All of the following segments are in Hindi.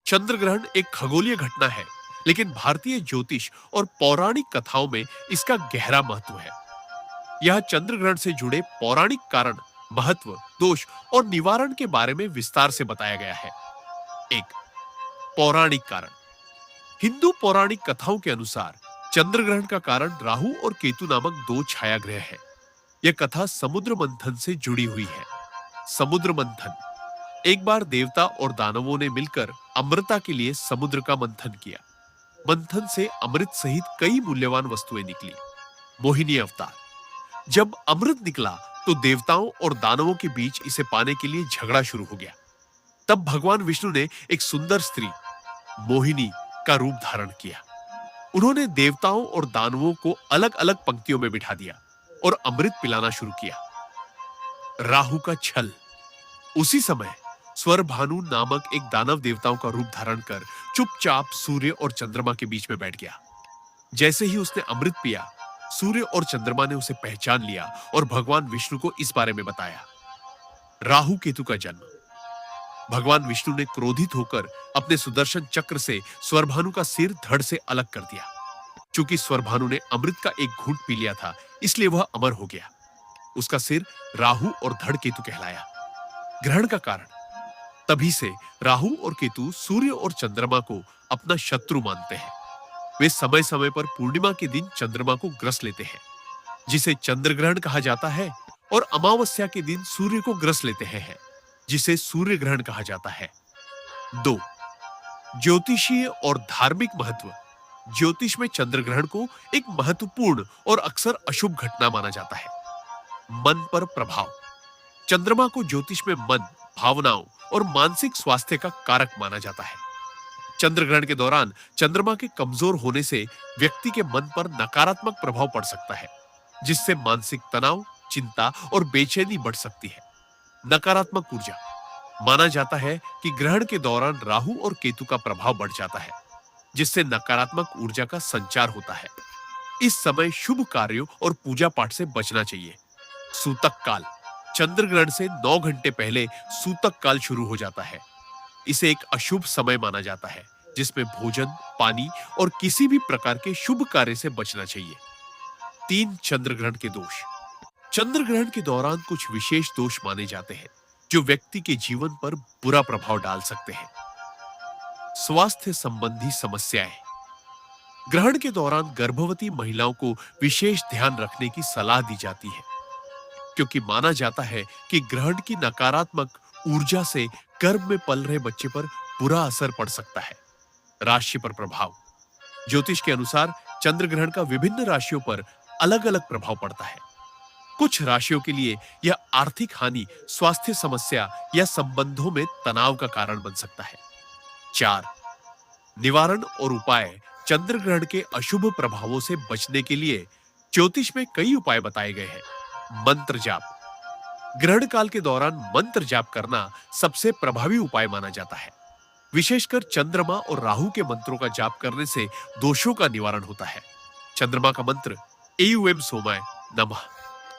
चंद्र ग्रहण एक खगोलीय घटना है, लेकिन भारतीय ज्योतिष और पौराणिक कथाओं में इसका गहरा महत्व है। यह चंद्र ग्रहण से जुड़े पौराणिक कारण, महत्व, दोष और निवारण के बारे में विस्तार से बताया गया है। एक, पौराणिक कारण। हिंदू पौराणिक कथाओं के अनुसार चंद्र ग्रहण का कारण राहु और केतु नामक दो छाया ग्रह है। यह कथा समुद्र मंथन से जुड़ी हुई है। समुद्र मंथन। एक बार देवता और दानवों ने मिलकर अमृता के लिए समुद्र का मंथन किया। मंथन से अमृत सहित कई मूल्यवान वस्तुएं निकली। मोहिनी अवतार। जब अमृत निकला तो देवताओं और दानवों के बीच इसे पाने के लिए झगड़ा शुरू हो गया। तब भगवान विष्णु ने एक सुंदर स्त्री, मोहिनी, का रूप धारण किया। उन्होंने देवताओं और दानवों को अलग अलग पंक्तियों में बिठा दिया और अमृत पिलाना शुरू किया। राहु का छल। उसी समय स्वरभानु नामक एक दानव देवताओं का रूप धारण कर चुपचाप सूर्य और चंद्रमा के बीच में बैठ गया। जैसे ही उसने अमृत पिया, सूर्य और चंद्रमा ने उसे पहचान लिया और भगवान विष्णु को इस बारे में बताया। राहु केतु का जन्म। भगवान विष्णु ने क्रोधित होकर अपने सुदर्शन चक्र से स्वरभानु का सिर धड़ से अलग कर दिया। चूंकि स्वरभानु ने अमृत का एक घूंट पी लिया था, इसलिए वह अमर हो गया। उसका सिर राहु और धड़ केतु कहलाया। ग्रहण का कारण। तभी से राहु और केतु सूर्य और चंद्रमा को अपना शत्रु मानते हैं। वे समय समय पर पूर्णिमा के दिन चंद्रमा को ग्रस लेते हैं, जिसे चंद्र ग्रहण कहा जाता है, और अमावस्या के दिन सूर्य को ग्रस लेते हैं, जिसे सूर्य ग्रहण कहा जाता है। 2. ज्योतिषीय और धार्मिक महत्व। ज्योतिष में चंद्र ग्रहण को एक महत्वपूर्ण और अक्सर अशुभ घटना माना जाता है। मन पर प्रभाव। चंद्रमा को ज्योतिष में मन, भावनाओं और मानसिक स्वास्थ्य का कारक माना जाता है। चंद्र ग्रहण के दौरान चंद्रमा के कमजोर होने से व्यक्ति के मन पर नकारात्मक प्रभाव पड़ सकता है, जिससे मानसिक तनाव, चिंता और बेचैनी बढ़ सकती है। नकारात्मक ऊर्जा। माना जाता है कि ग्रहण के दौरान राहु और केतु का प्रभाव बढ़ जाता है, जिससे नकारात्मक ऊर्जा का संचार होता है। इस समय शुभ कार्यों और पूजा पाठ से बचना चाहिए। सूतक काल। चंद्र ग्रहण से 9 घंटे पहले सूतक काल शुरू हो जाता है। इसे एक अशुभ समय माना जाता है, जिसमें भोजन, पानी और किसी भी प्रकार के शुभ कार्य से बचना चाहिए। 3. चंद्र ग्रहण के दोष। चंद्र ग्रहण के दौरान कुछ विशेष दोष माने जाते हैं, जो व्यक्ति के जीवन पर बुरा प्रभाव डाल सकते हैं। स्वास्थ्य संबंधी समस्याएं। ग्रहण के दौरान गर्भवती महिलाओं को विशेष ध्यान रखने की सलाह दी जाती है, क्योंकि माना जाता है कि ग्रहण की नकारात्मक ऊर्जा से गर्भ में पल रहे बच्चे पर बुरा असर पड़ सकता है। राशि पर प्रभाव। ज्योतिष के अनुसार चंद्र ग्रहण का विभिन्न राशियों पर अलग अलग प्रभाव पड़ता है। कुछ राशियों के लिए यह आर्थिक हानि, स्वास्थ्य समस्या या संबंधों में तनाव का कारण बन सकता है। 4. निवारण और उपाय। चंद्र ग्रहण के अशुभ प्रभावों से बचने के लिए ज्योतिष में कई उपाय बताए गए हैं। मंत्र जाप। ग्रहण काल के दौरान मंत्र जाप करना सबसे प्रभावी उपाय माना जाता है। विशेषकर चंद्रमा और राहु के मंत्रों का जाप करने से दोषों का निवारण होता है। चंद्रमा का मंत्र एयुएम सोमाय नमः।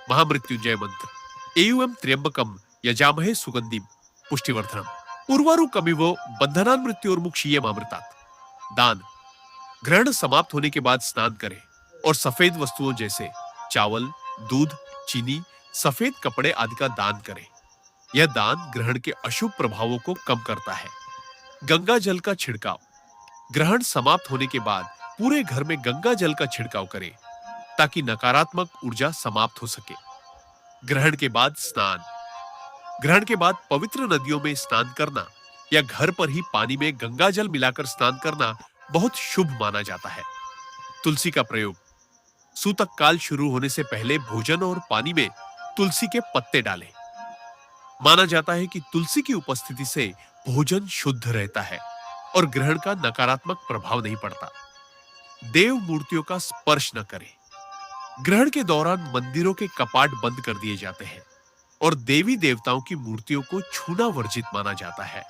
महामृत्युंजय मंत्र एयुएम त्र्यंबकम यजामहे सुगंधिम पुष्टिवर्धनम उर्वारुकमिवो बंधनान् मृत्योर्मुक्षीयमामृतात्। दान। ग्रहण समाप्त होने के बाद स्नान करें और सफेद वस्तुओं जैसे चावल, दूध, चीनी, सफेद कपड़े आदि का दान करें। यह दान ग्रहण के अशुभ प्रभावों को कम करता है। गंगा जल का छिड़काव। ग्रहण समाप्त होने के बाद पूरे घर में गंगा जल का छिड़काव करें, ताकि नकारात्मक ऊर्जा समाप्त हो सके। ग्रहण के बाद स्नान। ग्रहण के बाद पवित्र नदियों में स्नान करना या घर पर ही पानी में गंगा जल मिलाकर स्नान करना बहुत शुभ माना जाता है। तुलसी का प्रयोग। सूतक काल शुरू होने से पहले भोजन और पानी में तुलसी के पत्ते डालें। माना जाता है कि तुलसी की उपस्थिति से भोजन शुद्ध रहता है और ग्रहण का नकारात्मक प्रभाव नहीं पड़ता। देव मूर्तियों का स्पर्श न करें। ग्रहण के दौरान मंदिरों के कपाट बंद कर दिए जाते हैं और देवी देवताओं की मूर्तियों को छूना वर्जित माना जाता है।